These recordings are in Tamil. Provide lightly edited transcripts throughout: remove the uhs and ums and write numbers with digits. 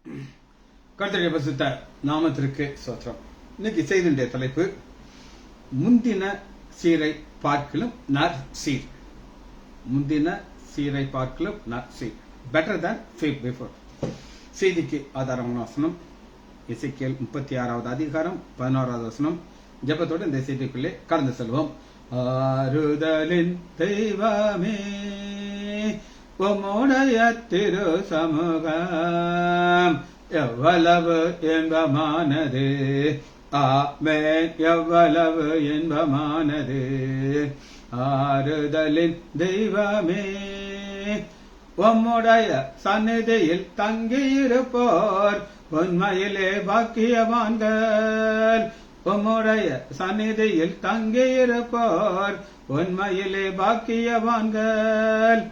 கர்த்தருடைய பரிசுத்த நாமத்திற்கு ஸ்தோத்திரம். இன்னைக்கு செய்தியுடைய தலைப்பு முந்தின சீரை பார்க்கிலும் நற்சீர். முந்தின சீரை பார்க்கிலும் நற்சீர், பெட்டர் than faith before. செய்திக்கு ஆதாரமான வசனம் எசேக்கியேல் 36வது அதிகாரம் 11வது வசனம். ஜெபத்தோடு இந்த செய்திக்குள்ளே கடந்து செல்வோம். ஆறுதலின் தெய்வமே, உம்முடைய திரு சமூகம் எவ்வளவு இன்பமானது. ஆமென், எவ்வளவு இன்பமானது. ஆறுதலின் தெய்வமே, உம்முடைய சந்நிதியில் தங்கியிருப்போர் உண்மையிலே பாக்கியவான்கள். உம்முடைய சந்நிதியில் தங்கியிருப்போர் உண்மையிலே பாக்கியவான்கள்.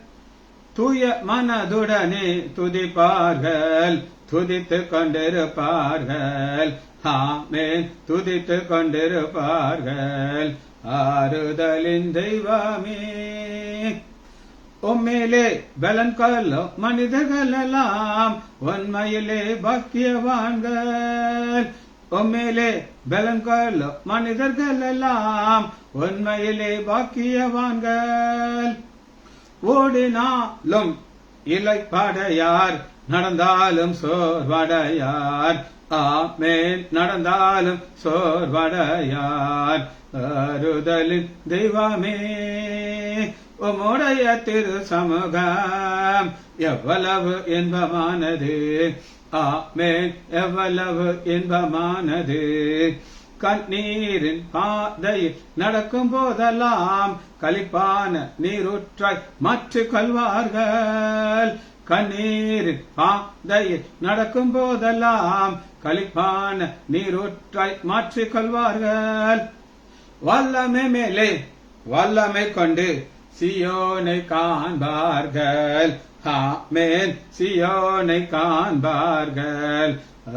தூய மனதுடனே துதிப்பார்கள், துதித்துக் கொண்டிருப்பார்கள். ஆமென், துதித்துக் கொண்டிருப்பார்கள். ஆறுதலின் தெய்வமே, உம்மிலே பலன் கொள்ளும் மனிதர்கள் எல்லாம் உண்மையிலே பாக்கியவான்கள். உம்மிலே பலன் கொள்ளும் மனிதர்கள் எல்லாம் உண்மையிலே பாக்கியவான்கள். ஓடினாலும் இளைப்படையார், நடந்தாலும் சோர்வடையார். ஆமென், நடந்தாலும் சோர்வடையார். ஆறுதலின் தெய்வமே, உம்முடைய திரு சமூகம் எவ்வளவு இன்பமானது. ஆமென், எவ்வளவு இன்பமானது. கண்ணீரின் பாதையில் நடக்கும் போதெல்லாம் களிப்பான நீரூற்றாய் மாற்றிக் கொள்வார்கள். கண்ணீரின் பாதையில் நடக்கும் போதெல்லாம் களிப்பான நீரூற்றாய் மாற்றிக் கொள்வார்கள். வல்லமை மேலே வல்லமை கொண்டு சியோனை காண்பார்கள். ஆமென், சியோனை காண்பார்கள்.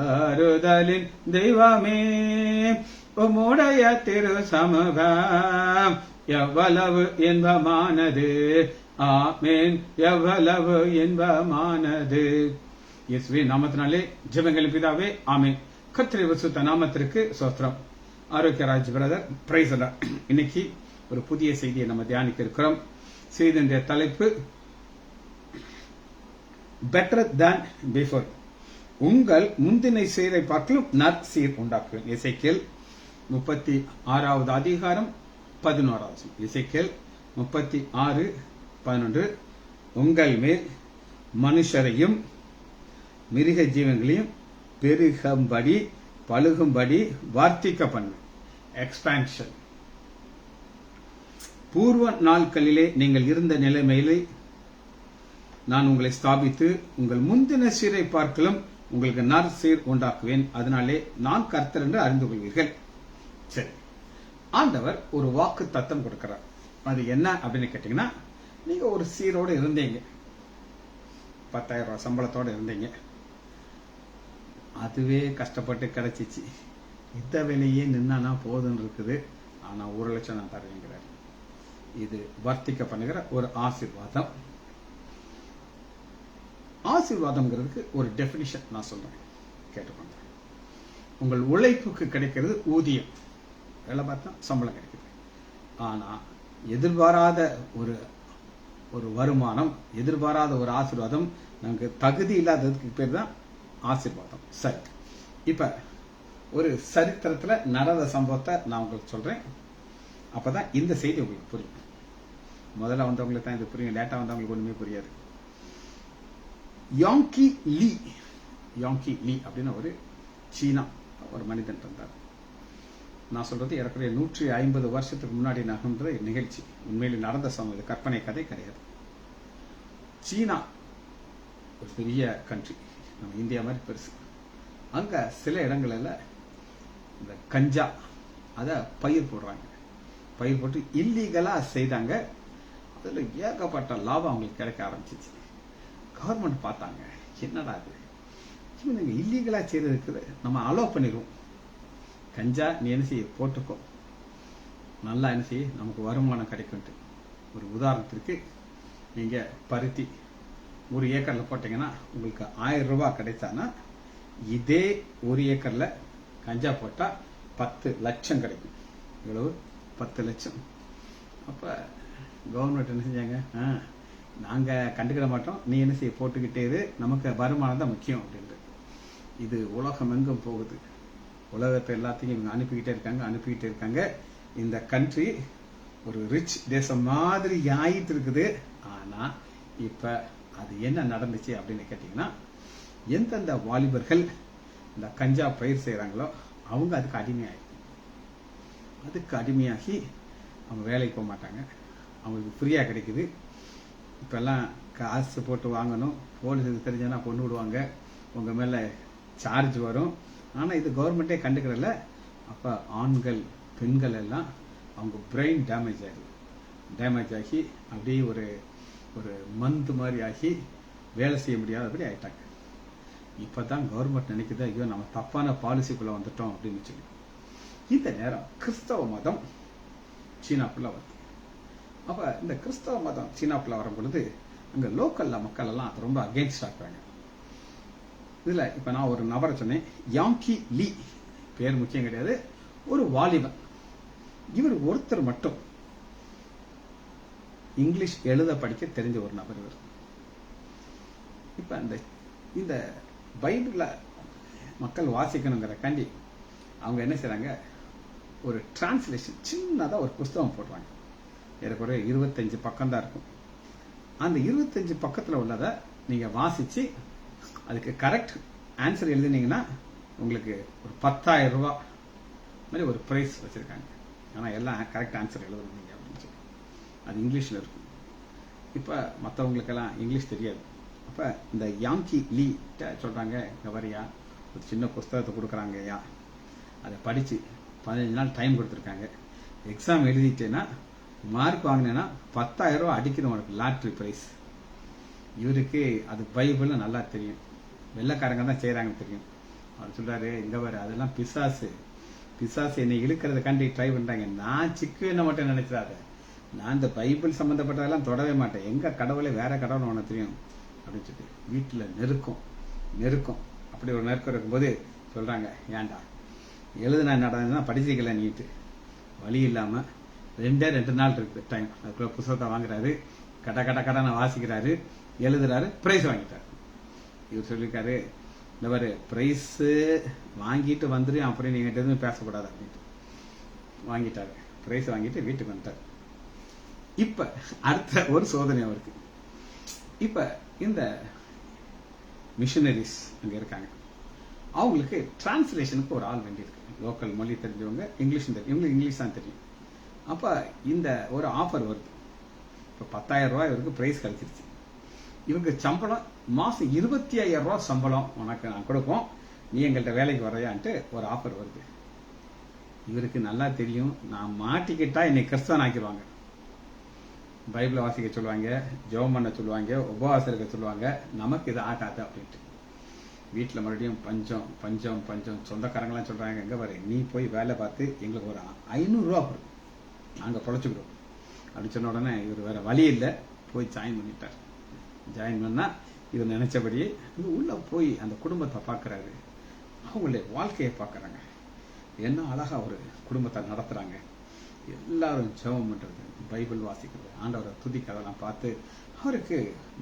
ஆறுதலின் தெய்வமே, உம்முடைய திரு சமூகம் எவ்வளவு இன்பமானது. ஆமென், எவ்வளவு இன்பமானது. இயேசுவின் நாமத்தினாலே ஜெபங்களின் பிதாவே, ஆமென். கர்த்தருடைய பரிசுத்த நாமத்திற்கு ஸ்தோத்திரம். Arokiyaraj brother, praise the lord. இன்னைக்கு ஒரு புதிய செய்தியை நம்ம தியானிக்க இருக்கிறோம். செய்தியுடைய தலைப்பு பெட்டர் than பிஃபோர். உங்கள் முந்தின சீரை பார்க்கலும் நற்சீர் உண்டாக்குவேன். எசேக்கியேல் 36வது அதிகாரம் 11வது. எசேக்கியேல் 36:11. உங்கள் மேல் மனுஷரையும் மிருக ஜீவங்களையும் பெருகும்படி பழுகும்படி வார்த்திக்க பண்ணு. எக்ஸ்பான்ஷன். பூர்வ நாட்களிலே நீங்கள் இருந்த நிலைமையிலே நான் உங்களை ஸ்தாபித்து உங்கள் முந்தின சீரை பார்க்கலும் உங்களுக்கு நற்சீர் உண்டாக்குவேன். அதனாலே நான் கர்த்தர் என்று அறிந்து கொள்வீர்கள். சரி, ஆண்டவர் ஒரு வாக்கு தத்தம் கொடுக்கிறார். அது என்ன அப்படின்னு கேட்டீங்கன்னா, நீங்க ஒரு சீரோடு இருந்தீங்க, 10,000 ரூபாய் சம்பளத்தோட இருந்தீங்க. அதுவே கஷ்டப்பட்டு கிடைச்சிச்சு. இந்த வேலையே நின்னா போதுன்னு இருக்குது. ஆனா 1 லட்சம் நான் தருவேங்கிறார். இது வர்த்திக்க பண்ணுகிற ஒரு ஆசீர்வாதம். ஆசீர்வாதம்ங்கிறதுக்கு ஒரு டெபினிஷன் நான் சொல்றேன், கேட்டுக்கோங்க. உங்கள் உழைப்புக்கு கிடைக்கிறது ஊதியம், வேலை பார்த்தா சம்பளம் கிடைக்குது. ஆனா எதிர்பாராத ஒரு வருமானம், எதிர்பாராத ஒரு ஆசீர்வாதம், நமக்கு தகுதி இல்லாததுக்கு பேர் தான் ஆசீர்வாதம். சரி, இப்ப ஒரு சரித்திரத்துல நடந்த சம்பவத்தை நான் உங்களுக்கு சொல்றேன். அப்பதான் இந்த செய்தி உங்களுக்கு புரியும். முதல்ல வந்தவங்களுக்கு தான் இது புரியும், லேட்டா வந்தவங்களுக்கு ஒண்ணுமே புரியாது. யாங்கி லீ அப்படின்னு ஒரு சீனா ஒரு மனிதன் இருந்தார். நான் சொல்றது ஏறக்குறைய 150 வருஷத்துக்கு முன்னாடி நடந்த நிகழ்ச்சி. உண்மையில நடந்த சம்பவம், இது கற்பனை கதை கிடையாது. சீனா ஒரு பெரிய கண்ட்ரி, நம்ம இந்தியா மாதிரி பெருசு. அங்க சில இடங்கள்ல இந்த கஞ்சா அத பயிர் போடுறாங்க. பயிர் போட்டு இல்லீகலா செய்தாங்க. அதுல ஏகப்பட்ட லாபம் அவங்களுக்கு கிடைக்க ஆரம்பிச்சிச்சு. கவர்மெண்ட் பார்த்தாங்க, என்னடா இது, இவங்க இல்லீகலா செய்யறதுக்கு நம்ம அலோவ் பண்ணிடுவோம். கஞ்சா நீ என்ன செய்ய போட்டுக்கோ, நல்லா என்ன செய்ய, நமக்கு வருமானம் கிடைக்கும். ஒரு உதாரணத்திற்கு, நீங்க பருத்தி 1 ஏக்கர்ல போட்டீங்கன்னா உங்களுக்கு 1000 ரூபாய் கிடைச்சானா இதே 1 ஏக்கர்ல கஞ்சா போட்டா 10 லட்சம் கிடைக்கும். இவ்வளவு 10 லட்சம். அப்ப கவர்மெண்ட் என்ன செஞ்சாங்க, நாங்க கண்டுக்கிட மாட்டோம், நீ என்ன செய்ய போட்டுக்கிட்டே இரு, நமக்கு வருமானம் தான் முக்கியம் அப்படின்ட்டு. இது உலகம் எங்கும் போகுது. உலகத்தை எல்லாத்தையும் இவங்க அனுப்பிக்கிட்டே இருக்காங்க. இந்த கண்ட்ரி ஒரு ரிச் தேசம் மாதிரி ஆயிட்டு இருக்குது. ஆனா இப்ப அது என்ன நடந்துச்சு அப்படின்னு கேட்டீங்கன்னா, எந்தெந்த வாலிபர்கள் இந்த கஞ்சா பயிர் செய்யறாங்களோ அவங்க அதுக்கு அடிமையாகி அவங்க வேலைக்கு போக மாட்டாங்க. அவங்களுக்கு ஃப்ரீயா கிடைக்குது. இப்பெல்லாம் காசு போட்டு வாங்கணும், போலீஸுக்கு தெரிஞ்சா கொண்டு விடுவாங்க, உங்க மேல சார்ஜ் வரும். ஆனா இது கவர்மெண்டே கண்டுக்கிறல. அப்ப ஆண்கள் பெண்கள் எல்லாம் அவங்க பிரெயின் டேமேஜ் ஆகி அப்படியே ஒரு ஒரு மந்து மாதிரி ஆகி வேலை செய்ய முடியாதபடி ஆயிட்டாங்க. இப்பதான் கவர்மெண்ட் நினைக்குது, ஐயோ நம்ம தப்பான பாலிசிக்குள்ள வந்துட்டோம் அப்படின்னு சொல்லி. இந்த நேரம் கிறிஸ்தவ மதம் சீனாக்குள்ள வருது. அப்ப இந்த கிறிஸ்தவ மதம் சீனாக்குள்ள வரும் பொழுது அங்க லோக்கல்ல மக்கள் எல்லாம் அது ரொம்ப அகேன்ஸ்ட் ஆக்குறாங்க. இதுல இப்ப நான் ஒரு நபரை சொன்னேன், யாங்கி லீ, பேர் முக்கியம் கிடையாது, ஒரு வாலிபன். இவர் ஒருத்தர் மட்டும் இங்கிலீஷ் எழுத படிக்க தெரிஞ்ச ஒரு நபர் இவர். இப்ப இந்த பைபிள்ல மக்கள் வாசிக்கணுங்கிறக்காண்டி அவங்க என்ன செய்றாங்க, ஒரு டிரான்ஸ்லேஷன் சின்னதா ஒரு புஸ்தகம் போடுறாங்க. ஏறக்குறைய 25 பக்கம் தான் இருக்கும். அந்த 25 பக்கத்துல உள்ளதை நீங்க வாசிச்சு அதுக்கு கரெக்ட் ஆன்சர் எழுதினீங்கன்னா உங்களுக்கு ஒரு 10,000 ரூபாய் மாதிரி ஒரு பிரைஸ் வச்சிருக்காங்க. ஆனா எல்லாம் கரெக்ட் ஆன்சர் எழுதணும் நீங்க அப்படின்னு சொல்லி. அது இங்கிலீஷ்ல இருக்கும். இப்ப மற்றவங்களுக்கெல்லாம் இங்கிலீஷ் தெரியாது. அப்ப இந்த யாங்கி லீ சொல்றாங்க, இங்க வரியா, ஒரு சின்ன புஸ்தகத்தை கொடுக்குறாங்க ஐயா, அதை படிச்சு 15 நாள் டைம் கொடுத்துருக்காங்க. எக்ஸாம் எழுதிட்டேன்னா மார்க் வாங்கினேன்னா 10,000 ரூபாய் அடிக்கணும் உனக்கு லாட்ரி பிரைஸ். இவருக்கு அது பைபிள்னு நல்லா தெரியும், வெள்ளைக்காரங்க தான் செய்யறாங்கன்னு தெரியும். அவர் சொல்றாரு, இங்க வர அதெல்லாம் பிசாசு என்னை இழுக்கிறதுக்காண்டி ட்ரை பண்றாங்க, நான் சிக்கு என்ன மட்டும் நினைச்சாத, நான் இந்த பைபிள் சம்பந்தப்பட்டதெல்லாம் தொடவே மாட்டேன், எங்க கடவுளை வேற கடவுள் உனக்கு தெரியும் அப்படின்னு சொல்லி. வீட்டுல நெருக்கம் அப்படி ஒரு நெருக்கம் இருக்கும்போது சொல்றாங்க, ஏன்டா எழுதுனா நடந்ததுன்னா படிச்சிக்கல நீட்டு, வழி இல்லாம 2 நாள் இருக்கு டைம். அதுக்குள்ள புத்தகத்தை வாங்குறாரு, கடனை வாசிக்கிறாரு, எழுதுறாரு, பிரைஸ் வாங்கிட்டாரு. இவர் சொல்லிருக்காரு, இந்த மாதிரி பிரைஸ் வாங்கிட்டு வந்துரு, அப்புறம் நீங்க எதுவும் பேசக்கூடாது அப்படின்ட்டு வாங்கிட்டாரு. பிரைஸ் வாங்கிட்டு வீட்டுக்கு வந்துட்டாரு. இப்ப அடுத்த ஒரு சோதனை அவருக்கு. இப்ப இந்த மிஷனரிஸ் அங்க இருக்காங்க, அவங்களுக்கு டிரான்ஸ்லேஷனுக்கு ஒரு ஆள் வேண்டியிருக்கு. லோக்கல் மொழி தெரிஞ்சவங்க, இங்கிலீஷ் தெரியும், இவங்களுக்கு இங்கிலீஷ் தான் தெரியும். அப்ப இந்த ஒரு ஆஃபர் வருது. இப்ப 10,000 ரூபாய் இவருக்கு பிரைஸ் கிடைச்சிருச்சு. இவருக்கு சம்பளம் மாசம் 25,000 ரூபாய் சம்பளம் உனக்கு நான் கொடுப்போம், நீ எங்கள்கிட்ட வேலைக்கு வரையான்ட்டு ஒரு ஆஃபர் வருது. இவருக்கு நல்லா தெரியும், நான் மாட்டிக்கிட்டா என்னை கிறிஸ்தவன் ஆக்கிடுவாங்க, பைபிளை வாசிக்க சொல்லுவாங்க, ஜெபம் பண்ண சொல்லுவாங்க, உபவாசம் இருக்க சொல்லுவாங்க, நமக்கு இது ஆகாது அப்படின்ட்டு. வீட்டுல மறுபடியும் பஞ்சம் சொந்தக்காரங்களாம் சொல்றாங்க, எங்க வர நீ போய் வேலை பார்த்து எங்களுக்கு ஒரு 500 ரூபா கொடு, நாங்க பொழைச்சுக்கிறோம் அப்படின்னு சொன்ன உடனே இவர் வேற வழி இல்லை, போய் ஜாயின் பண்ணிட்டார். ஜாயின் பண்ணா இவர் நினைச்சபடி உள்ள போய் அந்த குடும்பத்தை பாக்குறாரு, அவங்களுடைய வாழ்க்கையை பாக்குறாங்க, என்ன அழகா ஒரு குடும்பத்தை நடத்துறாங்க. எல்லாரும் ஜெபம் பண்றது, பைபிள் வாசிக்கிறது, ஆண்டவரை துதிக்கிறதெல்லாம் பார்த்து அவருக்கு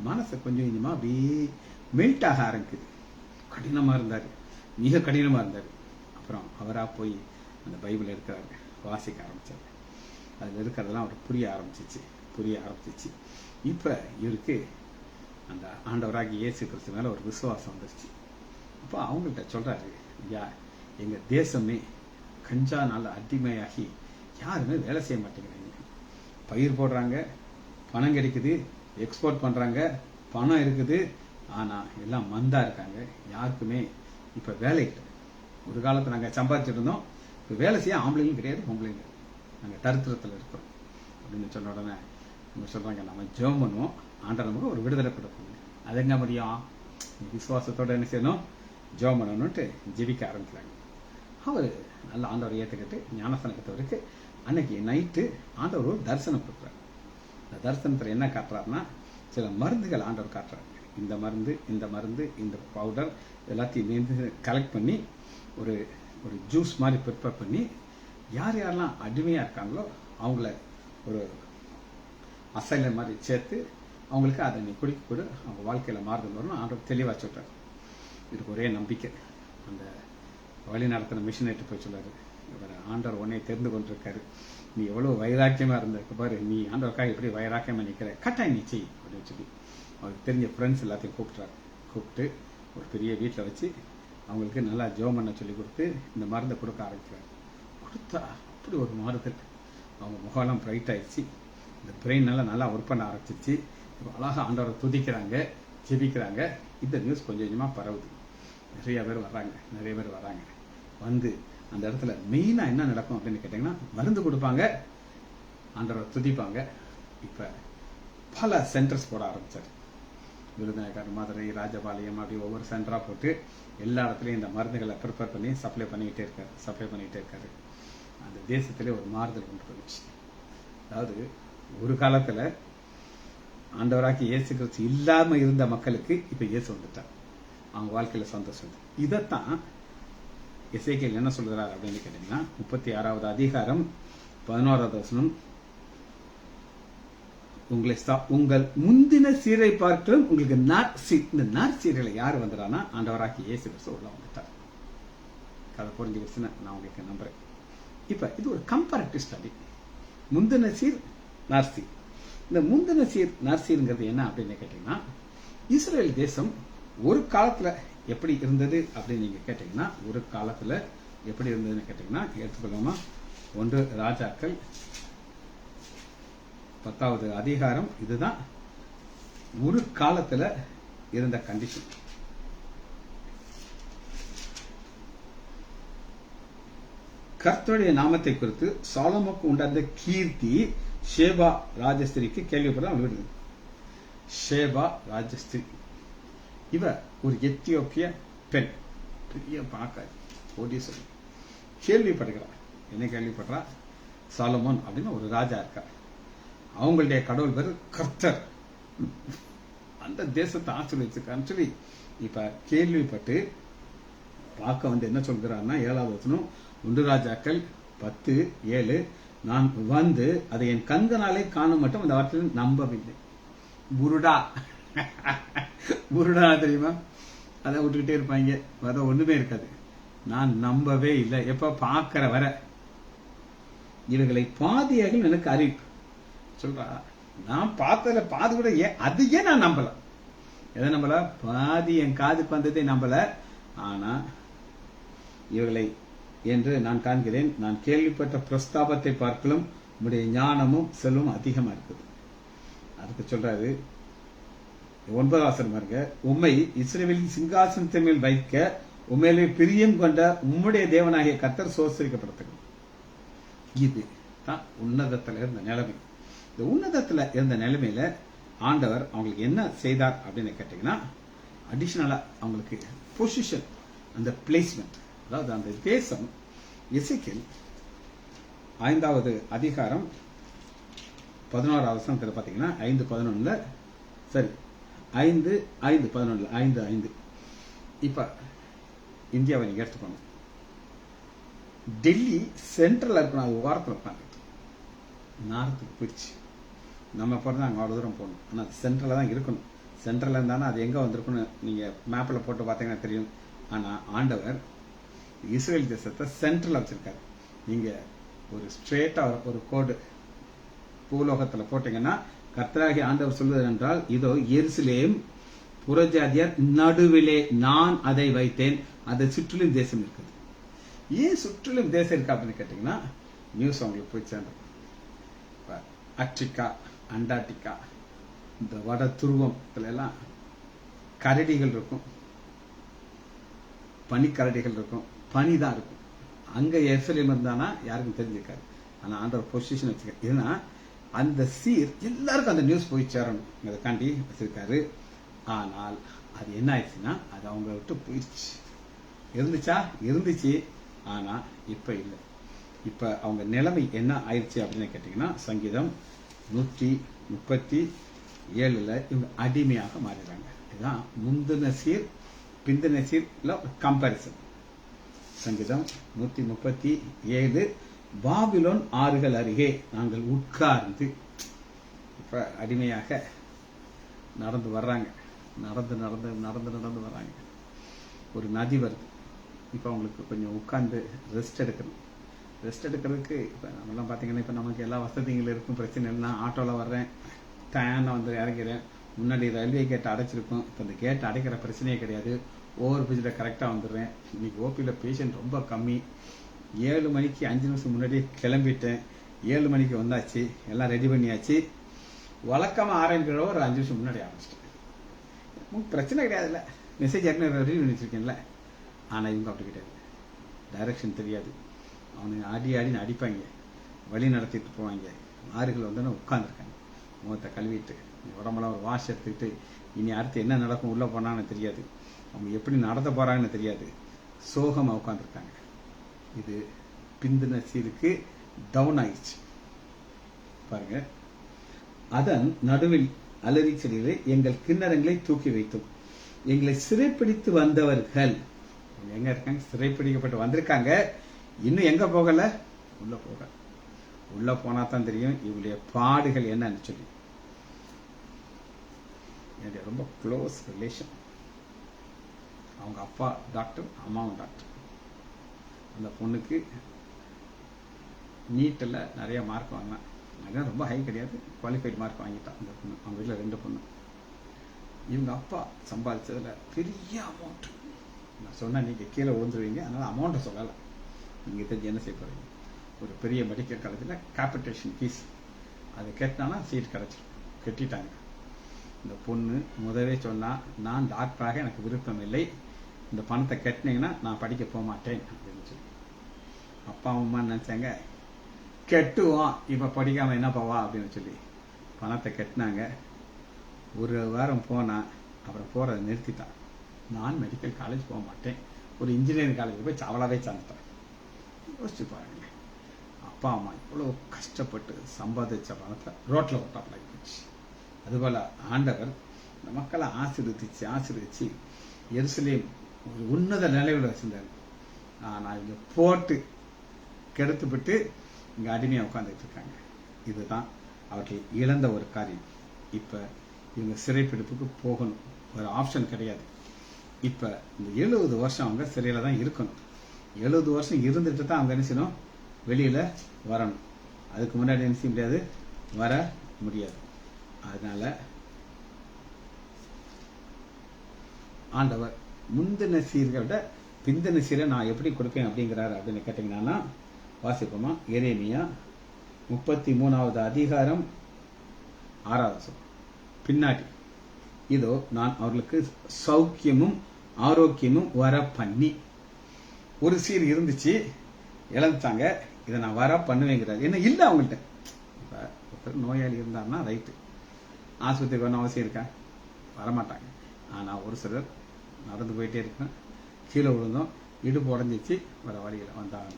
மனசு கொஞ்சம் கொஞ்சமா அப்படியே மெல்ட் ஆக ஆரம்பிக்குது. கடினமா இருந்தாரு, மிக கடினமா இருந்தாரு. அப்புறம் அவரா போய் அந்த பைபிள் இருக்கிறாரு, வாசிக்க ஆரம்பிச்சாரு. அதுல இருக்கிறதெல்லாம் அவருக்கு புரிய ஆரம்பிச்சிச்சு. இப்ப இவருக்கு அந்த ஆண்டவராகி இயேசு கிறிஸ்து மேல ஒரு விசுவாசம் வந்துருச்சு. அப்ப அவங்கள்ட்ட சொல்றாரு, ஐயா எங்க தேசமே கஞ்சானால அடிமையாகி யாருமே வேலை செய்ய மாட்டேங்கிறாங்க, பயிர் போடுறாங்க, பணம் கிடைக்குது, எக்ஸ்போர்ட் பண்றாங்க, பணம் இருக்குது, ஆனா எல்லாம் மந்தா இருக்காங்க, யாருக்குமே இப்ப வேலை இல்லை. ஒரு காலத்துல நாங்க சம்பாதிச்சிட்டு இருந்தோம், இப்ப வேலை செய்ய ஆம்பளைங்களும் கிடையாது, பொம்பளைங்க, நாங்க தரித்திரத்துல இருக்கிறோம் அப்படின்னு சொன்ன உடனே அவங்க சொல்றாங்க, நம்ம ஜெபம் பண்ணுவோம், ஆண்டவர் நமக்கு ஒரு விடுதலை கொடுக்கணும். அது எங்க முடியும், விசுவாசத்தோட என்ன செய்யணும், ஜெபம் பண்ணணும்ட்டு ஜெபிக்க ஆரம்பிக்கிறாங்க. அவரு நல்ல ஆண்டவரை ஏற்றுக்கிட்டு ஞானஸ்தானத்தவருக்கு அன்னைக்கு நைட்டு ஆண்டவர் ஒரு தரிசனம் கொடுக்குறாரு. அந்த தரிசனத்துல என்ன காட்டுறாருன்னா, சில மருந்துகள் ஆண்டவர் காட்டுறாரு. இந்த மருந்து இந்த பவுடர் எல்லாத்தையும் கலெக்ட் பண்ணி ஒரு ஒரு ஜூஸ் மாதிரி ப்ரிப்பேர் பண்ணி யார் யாரெல்லாம் அடிமையாக இருக்காங்களோ அவங்கள ஒரு அசைல மாதிரி சேர்த்து அவங்களுக்கு அதை நீ குடிக்க கொடு, அவங்க வாழ்க்கையில் மாறுதல் வரணும் ஆண்டவர் தெளிவாக சொல்கிறார். இதுக்கு ஒரே நம்பிக்கை. அந்த வழி நடத்தின மிஷினேட்டு போய் சொல்லாரு, இவர் ஆண்டவர் உன்னை தெரிந்து கொண்டிருக்காரு, நீ எவ்வளோ வைராக்கியமாக இருந்திருக்க பாரு, நீ ஆண்டவருக்காக எப்படி வைராக்கியமாக நிற்கிற, கட்டாயம் நீ செய் அப்படின்னு சொல்லி அவருக்கு தெரிஞ்ச ஃப்ரெண்ட்ஸ் எல்லாத்தையும் கூப்பிட்டு ஒரு பெரிய வீட்டில் வச்சு அவங்களுக்கு நல்லா ஜெபம் பண்ண சொல்லி கொடுத்து இந்த மருந்தை கொடுக்க ஆரம்பிக்கிறார். கொடுத்தா அப்படி ஒரு மாறுதல், அவங்க முகம்லாம் பிரைட் ஆயிடுச்சு, இந்த பிரெயின் நல்லா ஒர்க் பண்ண ஆரம்பிச்சிச்சு. இப்போ அழகாக ஆண்டவரை துதிக்கிறாங்க, ஜெபிக்கிறாங்க. இந்த நியூஸ் கொஞ்சம் கொஞ்சமாக பரவுது. நிறைய பேர் வராங்க. வந்து அந்த இடத்துல மெயினாக என்ன நடக்கும் அப்படின்னு கேட்டிங்கன்னா, மருந்து கொடுப்பாங்க, ஆண்டவரை துதிப்பாங்க. இப்போ பல சென்டர்ஸ் போட ஆரம்பித்தார். விருதுநகர், மதுரை, ராஜபாளையம், அப்படி ஒவ்வொரு சென்டராக போட்டு எல்லா இடத்துலையும் இந்த மருந்துகளை ப்ரிப்பேர் பண்ணி சப்ளை பண்ணிக்கிட்டே இருக்காரு. அந்த தேசத்திலே ஒரு மாறுதல் கொண்டு போயிடுச்சு. அதாவது ஒரு காலத்தில் ஆண்டவராக்கி இயேசு கிறிஸ்து இல்லாமல் இருந்த மக்களுக்கு இப்போ இயேசு வந்துட்டார், அவங்க வாழ்க்கையில் சந்தோஷம். இதைத்தான் எசேக்கியேல் என்ன சொல்கிறார் அப்படின்னு கேட்டீங்கன்னா, 36வது அதிகாரம் 11வது வசனம், உங்கள் முந்தின சீரை பார்க்கலும் உங்களுக்கு இந்த நாற்சீர்களை யார் வந்துடானா ஆண்டவராக்கி இயேசு கிறிஸ்து உள்ள வந்துட்டார். கதை புரிஞ்சுக்கிச்சுன்னு நான் உங்களுக்கு நம்புறேன். இப்ப இது ஒரு கம்பேரிட்டிவ் ஸ்டடி. முந்தின சீர் நாற்சீர். இந்த முந்தின சீர் நாற்சீருங்கிறது என்ன அப்படின்னு கேட்டீங்கன்னா, இஸ்ரேல் தேசம் ஒரு காலத்துல எப்படி இருந்தது அப்படின்னு நீங்க கேட்டீங்கன்னா, ஒரு காலத்துல எப்படி இருந்ததுன்னு கேட்டீங்கன்னா, எடுத்துக்கொள்ளாமா 1 ராஜாக்கள் 10வது அதிகாரம். இதுதான் ஒரு காலத்துல இருந்த கண்டிஷன். கர்த்தருடைய நாமத்தை குறித்து சாலமோனுக்கு உண்டாந்த கீர்த்தி ஷேபா ராஜஸ்திரிக்கு கேள்விப்படாமல் விடுது. ஷேபா ராஜஸ்திரி இவ ஒரு எத்தியோப்பிய பெண், பெரிய பாக்காய் கோடீஸ்வரி. கேள்விப்படுகிறார். என்ன கேள்விப்படுறா? சாலமோன் அப்படின்னு ஒரு ராஜா இருக்கார், அவங்களுடைய கடவுள் பேரு கர்த்தர், அந்த தேசத்தை ஆசீர்வதிச்சிருக்கான்னு சொல்லி இப்ப கேள்விப்பட்டு பார்க்க வந்து என்ன சொல்கிறார்னா, 7வது வசனம் 1 ராஜாக்கள் 10:7, நான் வந்து அதை என் கண்களாலே காண மட்டும் அந்த வார்த்தையில் நம்பவில்லை. புருடா தெரியுமா? அதை விட்டுக்கிட்டே இருப்பாங்க, வர ஒண்ணுமே இருக்காது. நான் நம்பவே இல்லை. எப்ப பார்க்கிற வர இவர்களை பாதியாக எனக்கு அறிவிப்பு சொல்றா. நான் பார்த்ததுல பாதி கூட அது ஏன் நான் நம்பல. எதை நம்பல? பாதி என் காதுக்கு வந்ததை நம்பல. ஆனா இவர்களை என்று நான் காண்கிறேன், நான் கேள்விப்பட்ட பிரஸ்தாபத்தை பார்க்கலும் உடைய ஞானமும் செல்வம் அதிகமா இருக்குது. அதுக்கு சொல்றாரு 9வது வசனம் பாருங்க, உம்மை இஸ்ரவேலின் சிங்காசனத்தின் மேல் வைக்க உண்மையிலே பிரியம் கொண்ட உம்முடைய தேவனாகிய கர்த்தர் சோசரிக்கப்படுகிறது. இது தான் உன்னதத்துல இருந்த நிலைமை. இந்த உன்னதத்துல இருந்த நிலைமையில ஆண்டவர் அவங்களுக்கு என்ன செய்தார் அப்படின்னு கேட்டீங்கன்னா, அடிஷனலா அவங்களுக்கு பொசிஷன், அந்த பிளேஸ்மெண்ட். அதாவது அந்த தேசம் எசேக்கியேல் 5வது அதிகாரம் 11வது வசனத்துல பாத்தீங்கன்னா 5:11 சரி 5:11 5:5. இப்ப இந்தியாவை நீங்க எடுத்துக்கணும். டெல்லி சென்ட்ரல் இருக்கணும், அது ஓரத்தில் உட்காந்து நார்த்துக்கு போயிடுச்சு. நம்ம போறது அங்கே அவ்வளோ தூரம் போகணும், ஆனால் சென்ட்ரலில் தான் இருக்கணும். சென்ட்ரலில் இருந்தாலும் அது எங்கே வந்திருக்குன்னு நீங்கள் மேப்பில் போட்டு பார்த்தீங்கன்னா தெரியும். ஆனால் ஆண்டவர் இஸ்ரேல் தேசத்தை சென்ட்ரலில் வச்சிருக்காரு. நீங்கள் ஒரு ஸ்ட்ரெயிட்டாக ஒரு கோடு பூலோகத்தில் போட்டீங்கன்னா, கர்த்தராகிய ஆண்டவர் சொல்வது என்றால், இதோ எருசலேம் புறஜாதியார் நடுவிலே நான் அதை வைத்தேன், அதை சுற்றிலும் தேசம் இருக்குது. ஏன் சுற்றிலும் தேசம் இருக்கா அப்படின்னு கேட்டீங்கன்னா, நியூஸ் அவங்களுக்கு போய் சேர்ந்தோம். ஆர்டிகா, அண்டார்டிகா, இந்த வட துருவத்துல எல்லாம் கரடிகள் இருக்கும், பனிக்கரடிகள் இருக்கும், பனிதான் இருக்கும். அங்க எருசலேம் இருந்தானா யாருக்கும் தெரிஞ்சிருக்காரு. ஆனா ஆண்டவர் பொசிஷன் வச்சிருக்காரு. ஏன்னா அந்த சீர் எல்லாருக்கும் அந்த நியூஸ் போய் சேரணும், அதுக்காண்டி வச்சிருக்காரு. ஆனால் அது என்ன ஆயிடுச்சுன்னா, அது அவங்க விட்டு போயிடுச்சு. இருந்துச்சு, ஆனா இப்ப இல்லை. இப்ப அவங்க நிலைமை என்ன ஆயிடுச்சு அப்படின்னு கேட்டீங்கன்னா, சங்கீதம் 137 இவங்க அடிமையாக மாறிடுறாங்க. இதுதான் முந்தின சீர் பிந்தின சீர்ல கம்பேரிசன். சங்கீதம் 137 பாபிலோன் ஆறுகள் அருகே நாங்கள் உட்கார்ந்து. இப்ப அடிமையாக நடந்து வர்றாங்க, நடந்து நடந்து நடந்து நடந்து வர்றாங்க. ஒரு நதி வருது. இப்போ அவங்களுக்கு கொஞ்சம் உட்கார்ந்து ரெஸ்ட் எடுக்கணும். ரெஸ்ட் எடுக்கிறதுக்கு இப்போ நம்மலாம் பார்த்தீங்கன்னா இப்போ நமக்கு எல்லா வசதிகளும் இருக்கும். பிரச்சனை இல்லைன்னா ஆட்டோவில் வர்றேன், டேனை வந்து இறங்கிறேன். முன்னாடி ரயில்வே கேட் அடைச்சிருக்கும். இப்போ இந்த கேட் அடைக்கிற பிரச்சனையே கிடையாது. ஓவர் பிரிட்ஜில் கரெக்டாக வந்துடுறேன். இன்னைக்கு ஓபியில் பேஷண்ட் ரொம்ப கம்மி. 7 மணிக்கு 5 நிமிஷம் முன்னாடியே கிளம்பிட்டேன். 7 மணிக்கு வந்தாச்சு, எல்லாம் ரெடி பண்ணியாச்சு. வழக்கமாக ஆரம்பிக்கிற ஒரு 5 நிமிஷம் முன்னாடி ஆரம்பிச்சிட்டேன். உங்களுக்கு பிரச்சனை கிடையாதுல்ல, மெசேஜ் ஏற்கனவே ரெடி பண்ணி வச்சிருக்கேன்ல. ஆனால் இவங்க அப்படி கிடையாது. டைரக்ஷன் தெரியாது. அவனுக்கு அடி அடின்னு அடிப்பாங்க, வழி நடத்திட்டு போவாங்க. ஆறுகள் வந்தோன்னே உட்காந்துருக்காங்க, முகத்தை கழுவிட்டு உடம்புல ஒரு வாஷ் எடுத்துக்கிட்டு. இனி அடுத்து என்ன நடக்கும், உள்ளே போனான்னு தெரியாது, அவங்க எப்படி நடத்த போகிறாங்கன்னு தெரியாது. சோகமாக உட்காந்துருக்காங்க. இது பிந்தின சீருக்கு டவுன் ஆயிடுச்சு பாருங்க. அதன் நடுவில் அலறி செடியிலே எங்கள் கிண்ணறங்களை தூக்கி வைத்தோம். எங்களை சிறைப்பிடித்து வந்தவர்கள் எங்க இருக்காங்க? சிறைப்பிடிக்கப்பட்டு வந்திருக்காங்க. இன்னும் எங்க போகல? உள்ள போக. உள்ள போனா தான் தெரியும் இவங்களுடைய பாடுகள் என்னன்னு சொல்லி. என்னுடைய ரொம்ப க்ளோஸ் ரிலேஷன். அவங்க அப்பா டாக்டர், அம்மாவும் டாக்டர். அந்த பொண்ணுக்கு நீட்டில் நிறைய மார்க் வாங்கினான். நிறைய ரொம்ப ஹை கிடையாது, குவாலிஃபைடு மார்க் வாங்கிட்டான் அந்த பொண்ணு. அவங்க வீட்டில் 2 பொண்ணு. இவங்க அப்பா சம்பாதிச்சதுல பெரிய அமௌண்ட். நான் சொன்னால் நீங்கள் கீழே விழுந்துருவீங்க, அதனால் அமௌண்ட்டை சொல்லலை. நீங்கள் தெரிஞ்சு என்ன செய்ய போகிறீங்க? ஒரு பெரிய மெடிக்கல் காலேஜில் கேபிட்டேஷன் ஃபீஸ் அதை கேட்டானா சீட் கிடச்சிடும். கட்டிட்டாங்க. இந்த பொண்ணு முதவே சொன்னால், நான் டாக்டராக எனக்கு விருப்பம் இல்லை, இந்த பணத்தை கட்டினீங்கன்னா நான் படிக்க போக மாட்டேன் அப்படின்னு சொல்லி. அப்பா அம்மா நினச்சாங்க, கெட்டுவோம் இப்போ படிக்காமல் என்ன போவா அப்படின்னு சொல்லி பணத்தை கட்டினாங்க. ஒரு வாரம் போனால் அப்புறம் போகிறத நிறுத்திட்டான். நான் மெடிக்கல் காலேஜ் போக மாட்டேன், ஒரு இன்ஜினியரிங் காலேஜ் போய் அவளாவே சேர்ந்துட்டேன். யோசிச்சு பாருங்க, அப்பா அம்மா இவ்வளோ கஷ்டப்பட்டு சம்பாதிச்ச பணத்தை ரோட்டில் விட்டாப்பலாகி போச்சு. அதுபோல் ஆண்டவர் இந்த மக்களை ஆசீர்வதிச்சு எருசலேம் ஒரு உன்னத நிலையில் வச்சிருந்தார். நான் இங்கே போட்டு கெடுத்துவிட்டு இங்கே அடிமையாக உட்காந்துட்டு இருக்காங்க. இதுதான் அவர்கள் இழந்த ஒரு காரியம். இப்போ இவங்க சிறைப்பிடிப்புக்கு போகணும், ஒரு ஆப்ஷன் கிடையாது. இப்போ இந்த 70 வருஷம் அவங்க சிறையில் தான் இருக்கணும். 70 வருஷம் இருந்துட்டு தான் அவங்க என்ன செய்யணும்? வெளியில் வரணும். அதுக்கு முன்னாடி என்ன செய்ய முடியாது, வர முடியாது. அதனால ஆண்டவர் முந்தின சீர்களை விட பிந்தின சீரை நான் எப்படி கொடுப்பேன் அப்படிங்கிறாரு அப்படின்னு கேட்டீங்கன்னா, வாசிப்போமா? எரேமியா 33வது அதிகாரம் 6வது வசனம். பின்னாடி இதோ நான் அவர்களுக்கு சௌக்கியமும் ஆரோக்கியமும் வர பண்ணி. ஒரு சீர் இருந்துச்சு, இழந்துட்டாங்க, இதை நான் வர பண்ணுவேங்கிறாரு. என்ன இல்லை அவங்கள்ட்ட. இப்போ ஒருத்தர் நோயாளி இருந்தாருன்னா ரைட்டு, ஆஸ்பத்திரிக்கு ஒன்றும் அவசியம் இருக்கா? வரமாட்டாங்க. ஆனால் ஒரு சிலர் நடந்து போயிட்டே இருக்கேன், கீழே விழுந்தோம், இடுப்பு உடஞ்சிச்சு, வர வழியில் வந்தாங்க.